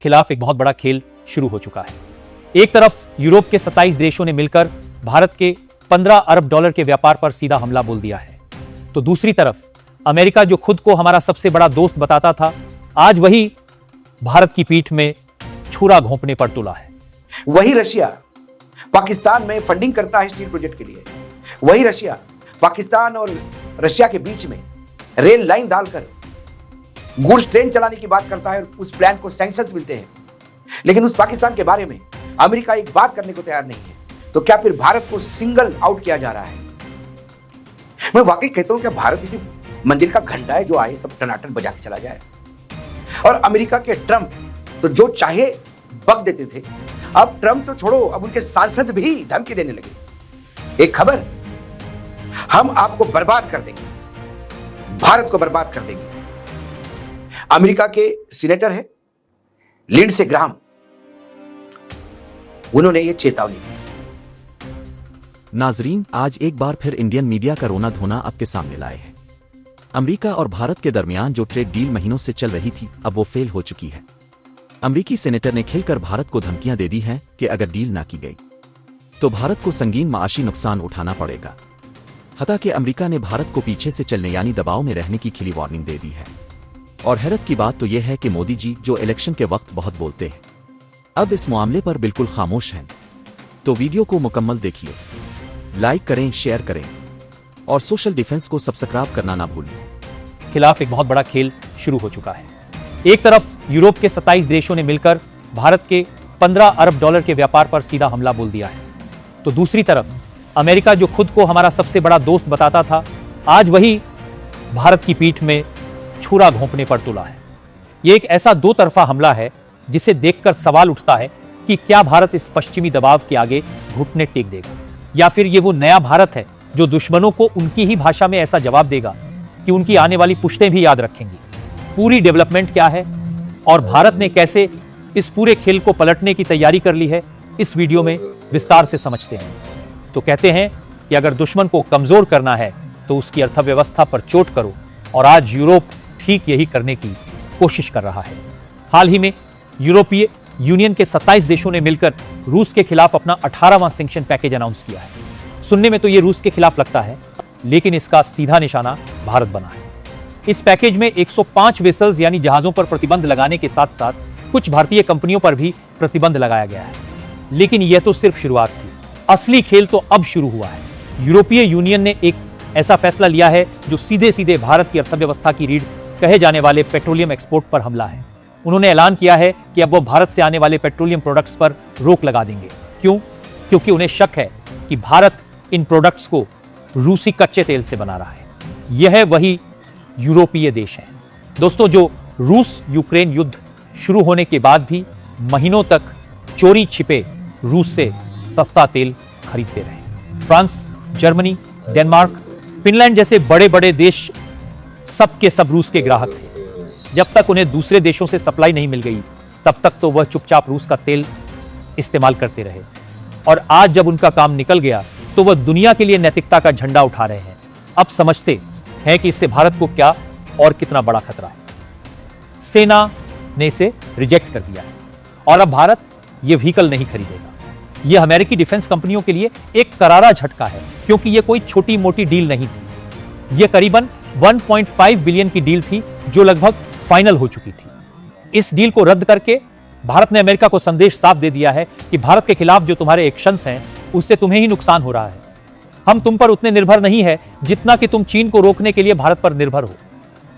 खिलाफ एक बहुत बड़ा खेल शुरू हो चुका है। एक तरफ यूरोप के 27 देशों ने मिलकर भारत के 15 अरब डॉलर के व्यापार पर सीधा हमला बोल दिया है, तो दूसरी तरफ अमेरिका जो खुद को हमारा सबसे बड़ा दोस्त बताता था, आज वही भारत की पीठ में छुरा घोंपने पर तुला है। वही रशिया पाकिस्तान में फंडिंग करता है स्टील प्रोजेक्ट के लिए। वही रशिया पाकिस्तान और रशिया के बीच में रेल लाइन डालकर गुड्स ट्रेन चलाने की बात करता है और उस प्लान को सैंक्शंस मिलते हैं। लेकिन उस पाकिस्तान के बारे में अमेरिका एक बात करने को तैयार नहीं है। तो क्या फिर भारत को सिंगल आउट किया जा रहा है? मैं वाकई कहता हूं कि भारत किसी मंदिर का घंटा है जो आए सब टनाटन बजा के चला जाए। और अमेरिका के ट्रंप तो जो चाहे बक देते थे, अब ट्रंप तो छोड़ो, अब उनके सांसद भी धमकी देने लगे। एक खबर, हम आपको बर्बाद कर देंगे, भारत को बर्बाद कर देंगे। अमेरिका के सीनेटर है लिंडसे ग्राहम, उन्होंने ये चेतावनी दी। नाजरीन, आज एक बार फिर इंडियन मीडिया का रोना धोना आपके सामने लाए हैं। अमेरिका और भारत के दरमियान जो ट्रेड डील महीनों से चल रही थी, अब वो फेल हो चुकी है। अमेरिकी सेनेटर ने खिलकर भारत को धमकियां दे दी हैं कि अगर डील ना की गई तो भारत को संगीन माशी नुकसान उठाना पड़ेगा। हालांकि अमेरिका ने भारत को पीछे से चलने यानी दबाव में रहने की खिली वार्निंग दे दी है। और हैरत की बात तो यह है कि मोदी जी जो इलेक्शन के वक्त बहुत बोलते हैं, अब इस मामले पर बिल्कुल खामोश हैं। तो वीडियो को मुकम्मल देखिए, लाइक करें, शेयर करें और सोशल डिफेंस को सब्सक्राइब करना ना भूलें। खिलाफ एक बहुत बड़ा खेल शुरू हो चुका है। एक तरफ यूरोप के 27 देशों ने मिलकर भारत के 15 अरब डॉलर के व्यापार पर सीधा हमला बोल दिया है, तो दूसरी तरफ अमेरिका जो खुद को हमारा सबसे बड़ा दोस्त बताता था, आज वही भारत की पीठ में छुरा घोंपने पर तुला है। यह एक ऐसा दो तरफा हमला है जिसे देखकर सवाल उठता है कि क्या भारत इस पश्चिमी दबाव के आगे घुटने टेक देगा, या फिर ये वो नया भारत है जो दुश्मनों को उनकी ही भाषा में ऐसा जवाब देगा कि उनकी आने वाली पुश्तें भी याद रखेंगी। पूरी डेवलपमेंट क्या है और भारत ने कैसे इस पूरे खेल को पलटने की तैयारी कर ली है, इस वीडियो में विस्तार से समझते हैं। तो कहते हैं कि अगर दुश्मन को कमजोर करना है तो उसकी अर्थव्यवस्था पर चोट करो, और आज यूरोप ठीक यही करने की कोशिश कर रहा है। हाल ही में यूरोपीय यूनियन के 27 देशों ने मिलकर रूस के खिलाफ अपना 18वां सैंक्शन पैकेज अनाउंस किया है। सुनने में तो ये रूस के खिलाफ लगता है, लेकिन इसका सीधा निशाना भारत बना है। इस पैकेज में 105 वेसल्स यानी जहाजों पर प्रतिबंध लगाने के साथ साथ कुछ भारतीय कंपनियों पर भी प्रतिबंध लगाया गया है। लेकिन यह तो सिर्फ शुरुआत थी, असली खेल तो अब शुरू हुआ है। यूरोपीय यूनियन ने एक ऐसा फैसला लिया है जो सीधे सीधे भारत की अर्थव्यवस्था की रीढ़ कहे जाने वाले पेट्रोलियम एक्सपोर्ट पर हमला है। उन्होंने ऐलान किया है कि अब वो भारत से आने वाले पेट्रोलियम प्रोडक्ट्स पर रोक लगा देंगे। क्यों? क्योंकि उन्हें शक है कि भारत इन प्रोडक्ट्स को रूसी कच्चे तेल से बना रहा है। यह वही यूरोपीय देश है दोस्तों जो रूस यूक्रेन युद्ध शुरू होने के बाद भी महीनों तक चोरी छिपे रूस से सस्ता तेल खरीदते रहे। फ्रांस, जर्मनी, डेनमार्क, फिनलैंड जैसे बड़े बड़े देश सब के सब रूस के ग्राहक थे। जब तक उन्हें दूसरे देशों से सप्लाई नहीं मिल गई, तब तक तो वह चुपचाप रूस का तेल इस्तेमाल करते रहे। और आज जब उनका काम निकल गया तो वह दुनिया के लिए नैतिकता का झंडा उठा रहे हैं। अब समझते हैं कि इससे भारत को क्या और कितना बड़ा खतरा है। सेना ने इसे रिजेक्ट कर दिया है और अब भारत यह व्हीकल नहीं खरीदेगा। यह अमेरिकी डिफेंस कंपनियों के लिए एक करारा झटका है, क्योंकि यह कोई छोटी मोटी डील नहीं थी। यह करीबन 1.5 बिलियन की डील थी जो लगभग फाइनल हो चुकी थी। इस डील को रद्द करके भारत ने अमेरिका को संदेश साफ दे दिया है कि भारत के खिलाफ जो तुम्हारे एक्शंस हैं उससे तुम्हें ही नुकसान हो रहा है। हम तुम पर उतने निर्भर नहीं है जितना कि तुम चीन को रोकने के लिए भारत पर निर्भर हो।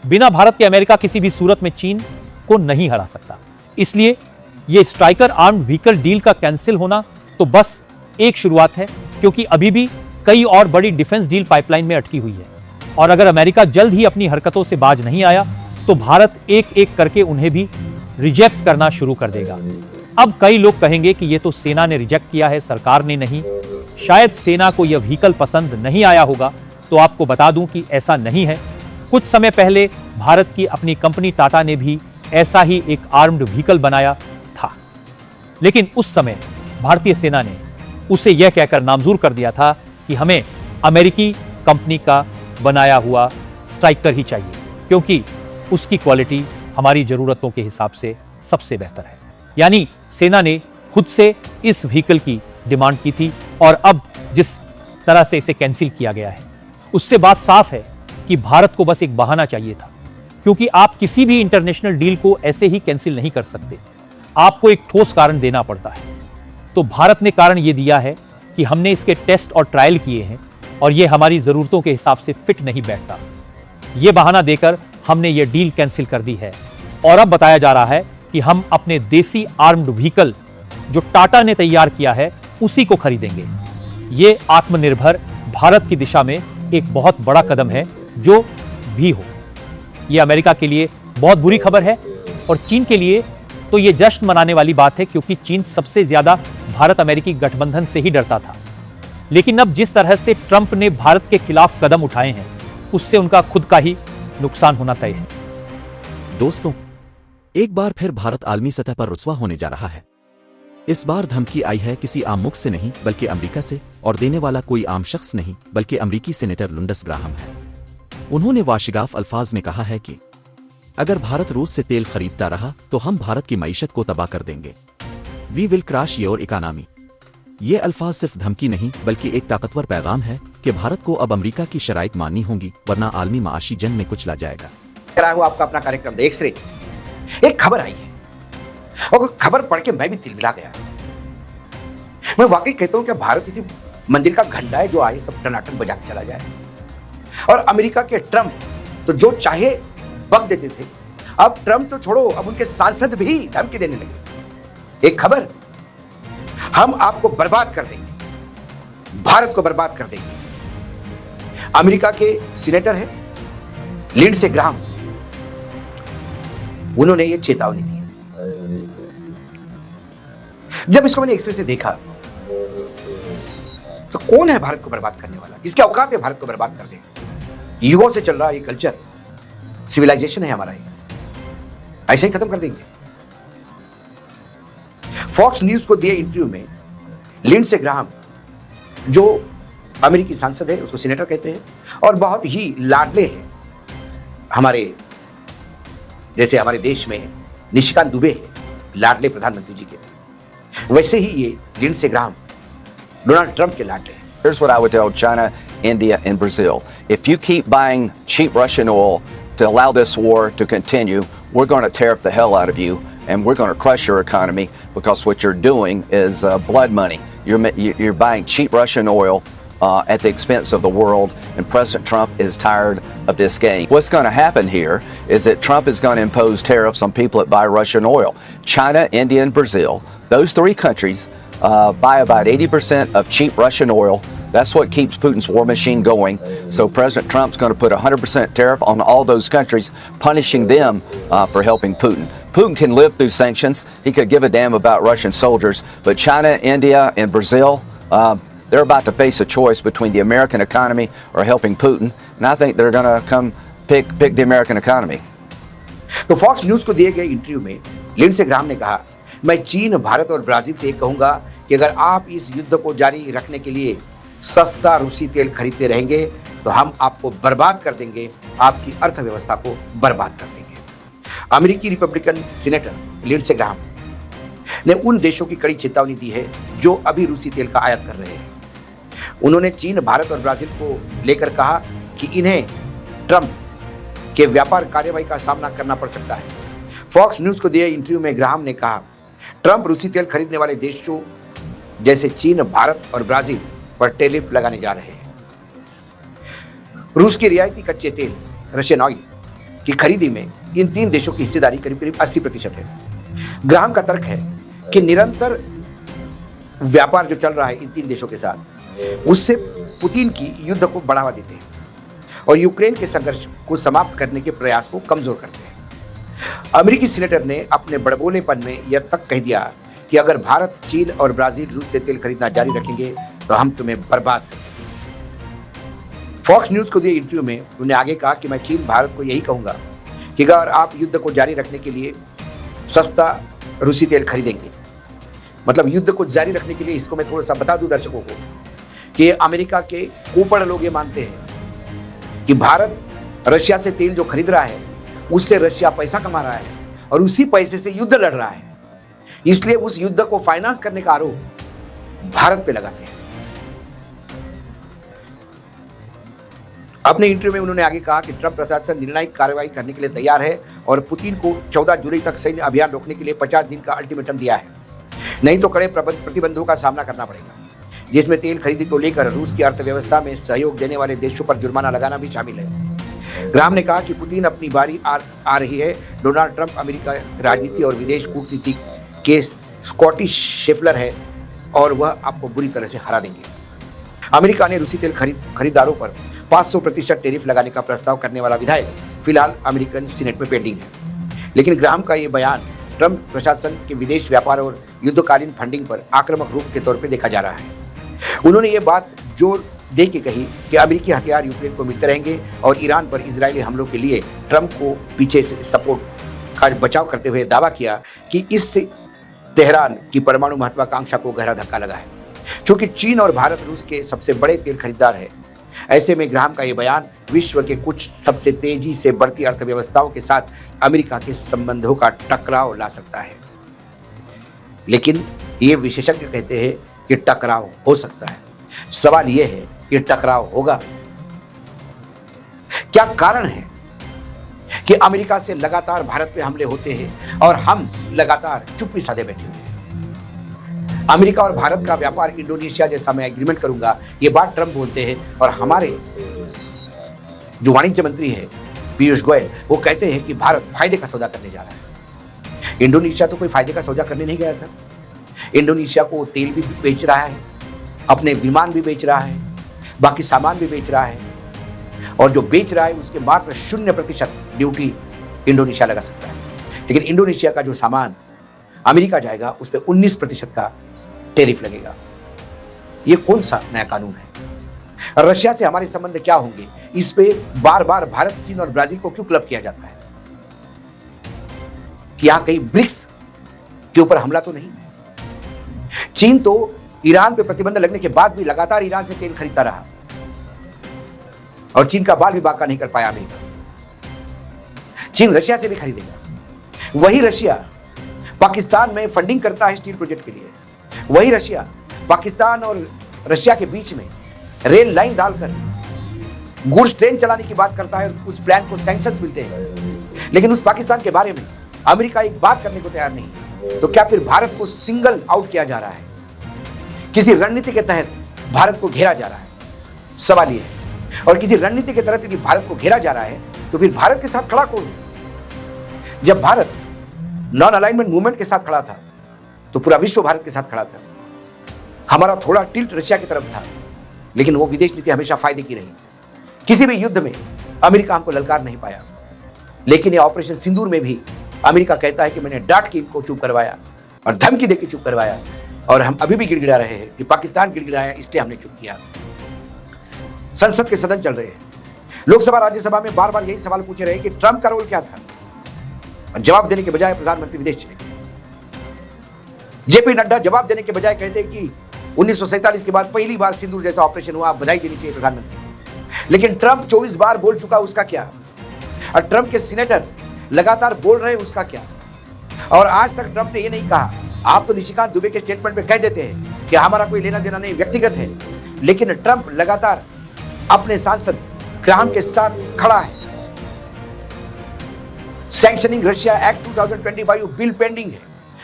बिना भारत के अमेरिका किसी भी सूरत में चीन को नहीं हरा सकता। इसलिए यह स्ट्राइकर आर्म्ड व्हीकल डील का कैंसिल होना तो बस एक शुरुआत है, क्योंकि अभी भी कई और बड़ी डिफेंस डील पाइपलाइन में अटकी हुई है। और अगर अमेरिका जल्द ही अपनी हरकतों से बाज नहीं आया तो भारत एक एक करके उन्हें भी रिजेक्ट करना शुरू कर देगा। अब कई लोग कहेंगे कि यह तो सेना ने रिजेक्ट किया है, सरकार ने नहीं। शायद सेना को यह व्हीकल पसंद नहीं आया होगा। तो आपको बता दूं कि ऐसा नहीं है। कुछ समय पहले भारत की अपनी कंपनी टाटा ने भी ऐसा ही एक आर्म्ड व्हीकल बनाया था, लेकिन उस समय भारतीय सेना ने उसे यह कहकर नामजूर कर दिया था कि हमें अमेरिकी कंपनी का बनाया हुआ स्ट्राइकर ही चाहिए, क्योंकि उसकी क्वालिटी हमारी जरूरतों के हिसाब से सबसे बेहतर है। यानी सेना ने खुद से इस व्हीकल की डिमांड की थी और अब जिस तरह से इसे कैंसिल किया गया है उससे बात साफ है कि भारत को बस एक बहाना चाहिए था, क्योंकि आप किसी भी इंटरनेशनल डील को ऐसे ही कैंसिल नहीं कर सकते, आपको एक ठोस कारण देना पड़ता है। तो भारत ने कारण यह दिया है कि हमने इसके टेस्ट और ट्रायल किए हैं और यह हमारी जरूरतों के हिसाब से फिट नहीं बैठता। यह बहाना देकर हमने यह डील कैंसिल कर दी है और अब बताया जा रहा है कि हम अपने देसी आर्म्ड व्हीकल जो टाटा ने तैयार किया है उसी को खरीदेंगे। यह आत्मनिर्भर भारत की दिशा में एक बहुत बड़ा कदम है जो भी हो। यह अमेरिका के लिए बहुत बुरी खबर है और चीन के लिए तो यह जश्न मनाने वाली बात है, क्योंकि चीन सबसे ज्यादा भारत अमेरिकी गठबंधन से ही डरता था। लेकिन अब जिस तरह से ट्रंप ने भारत के खिलाफ कदम उठाए हैं उससे उनका खुद का ही नुकसान होना तय है। दोस्तों, एक बार फिर भारत आलमी सतह पर रुस्वा होने जा रहा है। इस बार धमकी आई है किसी आम मुख से नहीं बल्कि अमेरिका से, और देने वाला कोई आम शख्स नहीं बल्कि अमेरिकी सेनेटर लिंडसे ग्राहम है। उन्होंने वाशिगाफ अल्फाज में कहा है कि अगर भारत रूस से तेल खरीदता रहा तो हम भारत की मईशत को तबाह कर देंगे। We will crash your economy. ये अल्फाज सिर्फ धमकी नहीं बल्कि एक ताकतवर पैगाम है कि भारत को अब अमेरिका की शराइत माननी होगी, वरना आलमी माशी जंग में कुचला जाएगा। कराया हुआ आपका अपना कार्यक्रम द एक्स-रे। एक खबर आई है और खबर पढ़ के मैं भी तिलमिला गया। मैं वाकई कहता हूं कि भारत किसी मंदिर का घंटा है जो आए सब टनाटन बजा के चला जाए, और अमेरिका के ट्रंप तो जो चाहे बक देते थे, अब ट्रंप तो छोड़ो, अब उनके सांसद भी धमकी देने लगे। एक खबर, हम आपको बर्बाद कर देंगे, भारत को बर्बाद कर देंगे। अमेरिका के सीनेटर है लिंडसे ग्राहम, उन्होंने ये चेतावनी दी। जब इसको मैंने एक्सप्रेस से देखा तो कौन है भारत को बर्बाद करने वाला, किसके औकात है भारत को बर्बाद कर देंगे। युगों से चल रहा ये कल्चर, सिविलाइजेशन है हमारा, ये ऐसे ही खत्म कर देंगे। फॉक्स न्यूज को दिए इंटरव्यू में लिंडसे ग्राहम, जो अमेरिकी सांसद है, उसको सीनेटर कहते हैं और बहुत ही लाडले हैं हमारे, जैसे हमारे देश में निशिकांत दुबे है लाडले प्रधानमंत्री जी के, वैसे ही ये लिंडसे ग्राहम डोनाल्ड ट्रंप के लाडले हैं। Here's what I would tell China, India, and Brazil. If you keep buying cheap Russian oil to allow this war to continue, we're going to tariff the hell out of you, and we're going to crush your economy, because what you're doing is blood money. You're buying cheap Russian oil at the expense of the world, and President Trump is tired of this game. What's going to happen here is that Trump is going to impose tariffs on people that buy Russian oil. China, India, and Brazil, those three countries buy about 80% of cheap Russian oil. That's what keeps Putin's war machine going. So President Trump's going to put 100% tariff on all those countries, punishing them for helping Putin. Putin can live through sanctions. He could give a damn about Russian soldiers. But China, India, and Brazil, they're about to face a choice between the American economy or helping Putin. And I think they're going to come pick the American economy. तो fox news को दिए गए interview में Lindsey Graham ने कहा, मैं चीन, भारत और ब्राजील से कहूंगा कि अगर आप इस युद्ध को जारी रखने के लिए सस्ता रूसी तेल खरीदते रहेंगे तो हम आपको बर्बाद कर देंगे, आपकी अर्थव्यवस्था को बर्बाद कर देंगे। अमेरिकी रिपब्लिकन सीनेटर लिंडसे ग्राहम ने उन देशों की कड़ी चेतावनी दी है जो अभी रूसी तेल का आयात कर रहे हैं। उन्होंने चीन, भारत और ब्राजील को लेकर कहा कि इन्हें ट्रंप के व्यापार कार्रवाई का सामना करना पड़ सकता है। फॉक्स न्यूज को दिए इंटरव्यू में ग्राहम ने कहा, ट्रंप रूसी तेल खरीदने वाले देशों जैसे चीन, भारत और ब्राजील पर टैरिफ लगाने जा रहे हैं। रूस की रियायती कच्चे तेल रशियन ऑयल की खरीदी में इन तीन देशों की हिस्सेदारी करीब करीब 80% है। ग्राहम का तर्क है कि निरंतर व्यापार जो चल रहा है इन तीन देशों के साथ, उससे पुतिन की युद्ध को बढ़ावा देते हैं और यूक्रेन के संघर्ष को समाप्त करने के प्रयास को कमजोर करते हैं। अमेरिकी सीनेटर ने अपने बड़बोलेपन में यह तक कह दिया कि अगर भारत, चीन और ब्राजील रूस से तेल खरीदना जारी रखेंगे तो हम तुम्हें बर्बाद कर देंगे। फॉक्स न्यूज को दिए इंटरव्यू में उन्होंने आगे कहा कि मैं चीन, भारत को यही कहूंगा कि अगर आप युद्ध को जारी रखने के लिए सस्ता रूसी तेल खरीदेंगे, मतलब युद्ध को जारी रखने के लिए, इसको मैं थोड़ा सा बता दूं दर्शकों को कि अमेरिका के ऊपर लोग ये मानते हैं कि भारत रशिया से तेल जो खरीद रहा है उससे रशिया पैसा कमा रहा है और उसी पैसे से युद्ध लड़ रहा है। इसलिए उस युद्ध को फाइनेंस करने का आरोप भारत पे लगाते हैं। अपने इंटरव्यू में उन्होंने आगे कहा कि ट्रंप प्रशासन निर्णायक कार्रवाई करने के लिए तैयार है और पुतिन को 14 जुलाई तक सैन्य अभियान रोकने के लिए 50 दिन का अल्टीमेटम दिया है, नहीं तो कड़े प्रतिबंधों का सामना करना पड़ेगा, जिसमें तेल खरीदी को लेकर रूस की अर्थव्यवस्था में सहयोग देने वाले देशों पर जुर्माना लगाना भी शामिल है। ग्राम ने कहा कि पुतिन अपनी बारी आ रही है। डोनाल्ड ट्रंप अमेरिका राजनीति और विदेश कूटनीति के स्कॉटिश शेफलर है और वह आपको बुरी तरह से हरा देंगे। अमेरिका ने रूसी तेल खरीदारों पर 500% टैरिफ लगाने का प्रस्ताव करने वाला विधायक फिलहाल अमेरिकन सीनेट में पेंडिंग है। लेकिन ग्राम का ये बयान ट्रंप प्रशासन के विदेश व्यापार और युद्धकालीन फंडिंग पर आक्रामक रूप के तौर पर देखा जा रहा है। उन्होंने ये बात जोर दे के कही कि अमेरिकी हथियार यूक्रेन को मिलते रहेंगे और ईरान पर इजरायली हमलों के लिए ट्रंप को पीछे से सपोर्ट का बचाव करते हुए दावा किया कि इससे तेहरान की परमाणु महत्वाकांक्षा को गहरा धक्का लगा है। चूंकि चीन और भारत रूस के सबसे बड़े तेल खरीदार है, ऐसे में ग्राम का ये बयान विश्व के कुछ सबसे तेजी से बढ़ती अर्थव्यवस्थाओं के साथ अमेरिका के संबंधों का टकराव ला सकता है। लेकिन ये विशेषज्ञ कहते हैं कि टकराव हो सकता है। सवाल यह है कि टकराव होगा क्या? कारण है कि अमेरिका से लगातार भारत पे हमले होते हैं और हम लगातार चुप्पी साधे बैठे हुए हैं। अमेरिका और भारत का व्यापार इंडोनेशिया जैसा मैं एग्रीमेंट करूंगा, ये बात ट्रंप बोलते हैं और हमारे जो वाणिज्य मंत्री है पीयूष गोयल, वो कहते हैं कि भारत फायदे का सौदा करने जा रहा है। इंडोनेशिया तो कोई फायदे का सौदा करने नहीं गया था। इंडोनेशिया को तेल भी बेच रहा है, अपने विमान भी बेच रहा है, बाकी सामान भी बेच रहा है और जो बेच रहा है उसके मात्र 0% ड्यूटी इंडोनेशिया लगा सकता है। लेकिन इंडोनेशिया का जो सामान अमेरिका जाएगा उस पर 19% का टैरिफ लगेगा। ये कौन सा नया कानून है? रशिया से हमारे संबंध क्या होंगे? इस पे बार बार भारत, चीन और ब्राजील को क्यों क्लब किया जाता है? कि यहां कहीं ब्रिक्स के ऊपर हमला तो नहीं? चीन तो ईरान पे प्रतिबंध लगने के बाद भी लगातार ईरान से तेल खरीदता रहा और चीन का बाल भी बांका नहीं कर पाया अमेरिका। चीन रशिया से भी खरीदेगा। वही रशिया पाकिस्तान में फंडिंग करता है स्टील प्रोजेक्ट के लिए। वही रशिया पाकिस्तान और रशिया के बीच में रेल लाइन डालकर गुड्स ट्रेन चलाने की बात करता है और उस प्लान को सैंक्शंस मिलते हैं। लेकिन उस पाकिस्तान के बारे में अमेरिका एक बात करने को तैयार नहीं। तो क्या फिर भारत को सिंगल आउट किया जा रहा है? किसी रणनीति के तहत भारत को घेरा जा रहा है? सवाल यह है। और किसी रणनीति के तहत यदि भारत को घेरा जा रहा है तो फिर भारत के साथ खड़ा कौन है? जब भारत नॉन अलाइनमेंट मूवमेंट के साथ खड़ा था तो पूरा विश्व भारत के साथ खड़ा था। हमारा थोड़ा टिल्ट रशिया की तरफ था, लेकिन वो विदेश नीति हमेशा फायदे की रही। किसी भी युद्ध में अमेरिका हमको ललकार नहीं पाया। लेकिन ये ऑपरेशन सिंदूर में भी अमेरिका कहता है कि मैंने डांट के इनको चुप करवाया और धमकी देकर चुप करवाया, और हम अभी भी गिड़गिड़ा रहे हैं कि पाकिस्तान गिड़गिड़ाया इसलिए हमने चुप किया। संसद के सदन चल रहे हैं। लोकसभा राज्यसभा में बार बार यही सवाल पूछे रहे कि ट्रंप का रोल क्या था, और जवाब देने के बजाय प्रधानमंत्री विदेश चले गए। जेपी नड्डा जवाब देने के बजाय कहते हैं कि 1947 के बाद पहली बार सिंदूर जैसा ऑपरेशन हुआ, बधाई देनी चाहिए प्रधानमंत्री। लेकिन ट्रंप 24 बार बोल चुका, उसका क्या? और ट्रंप के सीनेटर लगातार बोल रहे हैं, उसका क्या? और आज तक ट्रंप ने यह नहीं कहा। आप तो निशिकांत दुबे के स्टेटमेंट में कह देते हैं कि हमारा कोई लेना देना नहीं, व्यक्तिगत है। लेकिन ट्रंप लगातार अपने सांसद ग्राहम के साथ खड़ा है। Sanctioning Russia act 2025 bill pending है।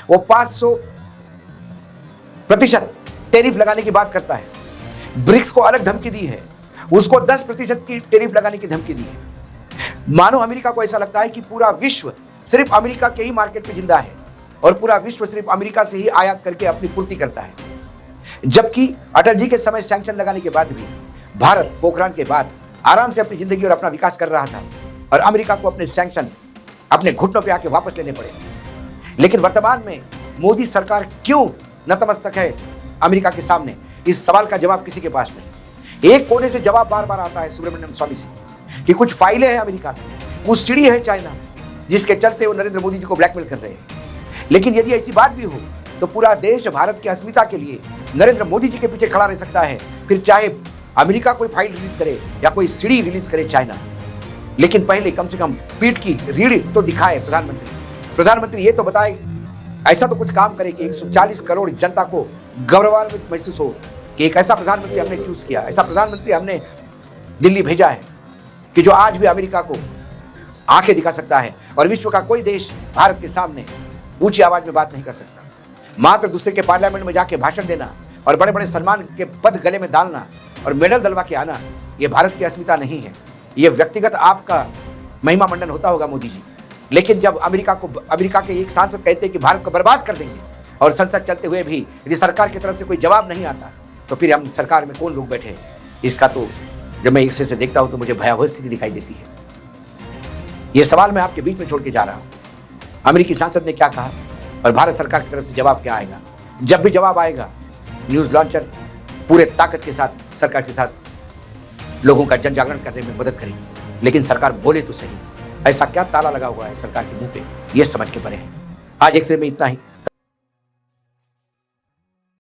वो 500% टैरिफ लगाने की बात करता है। ब्रिक्स को अलग धमकी दी है, उसको 10% की टैरिफ लगाने की धमकी दी है। मानो अमेरिका को ऐसा लगता है कि पूरा विश्व सिर्फ अमेरिका के ही मार्केट में जिंदा है और पूरा विश्व सिर्फ अमेरिका से ही आयात करके अपनी पूर्ति करता है। जबकि अटल जी के समय सैंक्शन लगाने के बाद भी भारत पोखरान के बाद आराम से अपनी जिंदगी और अपना विकास कर रहा था, और अमेरिका को अपने सैंक्शन अपने घुटनों पे आके वापस लेने पड़े। लेकिन वर्तमान में मोदी सरकार क्यों नतमस्तक है अमेरिका के सामने? इस सवाल का जवाब किसी के पास नहीं। एक कोने से जवाब बार बार आता है सुब्रमण्यम स्वामी से कि कुछ फाइलें हैं अमेरिका में, कुछ सीढ़ी है चाइना, जिसके चलते वो नरेंद्र मोदी जी को ब्लैकमेल कर रहे हैं। लेकिन यदि ऐसी बात भी हो तो पूरा देश भारत की अस्मिता के लिए नरेंद्र मोदी जी के पीछे खड़ा रह सकता है। फिर चाहे अमेरिका कोई फाइल रिलीज करे या कोई सीढ़ी रिलीज करे चाइना, लेकिन पहले कम से कम पीठ की रीढ़ तो दिखाए प्रधानमंत्री। प्रधानमंत्री ये तो बताए ऐसा तो कुछ काम करे कि 140 करोड़ जनता को गौरवान्वित महसूस हो कि एक ऐसा प्रधानमंत्री हमने चूज किया, ऐसा प्रधानमंत्री हमने दिल्ली भेजा है कि जो आज भी अमेरिका को आंखें दिखा सकता है और विश्व का कोई देश भारत के सामने ऊंची आवाज में बात नहीं कर सकता। मात्र दूसरे के पार्लियामेंट में जाके भाषण देना और बड़े बड़े सम्मान के पद गले में डालना और मेडल दलवा के आना, ये भारत की अस्मिता नहीं है। ये व्यक्तिगत आपका महिमा मंडन होता होगा मोदी जी, लेकिन जब अमेरिका के एक सांसद कहते हैं कि भारत को बर्बाद कर देंगे और संसद चलते हुए भी यदि सरकार की तरफ से कोई जवाब नहीं आता, तो फिर हम सरकार में कौन लोग बैठे हैं? इसका तो जब मैं एक से देखता हूं तो मुझे भयावह स्थिति दिखाई देती है। यह सवाल मैं आपके बीच में छोड़ के जा रहा हूं, अमेरिकी सांसद ने क्या कहा और भारत सरकार की तरफ से जवाब क्या आएगा? जब भी जवाब आएगा, न्यूज लॉन्चर पूरे ताकत के साथ सरकार के साथ लोगों का जन जागरण करने में मदद करेगी, लेकिन सरकार बोले तो सही, ऐसा क्या ताला लगा हुआ है सरकार के मुंह पे, ये समझ के परे है। आज एक्सरे में इतना ही।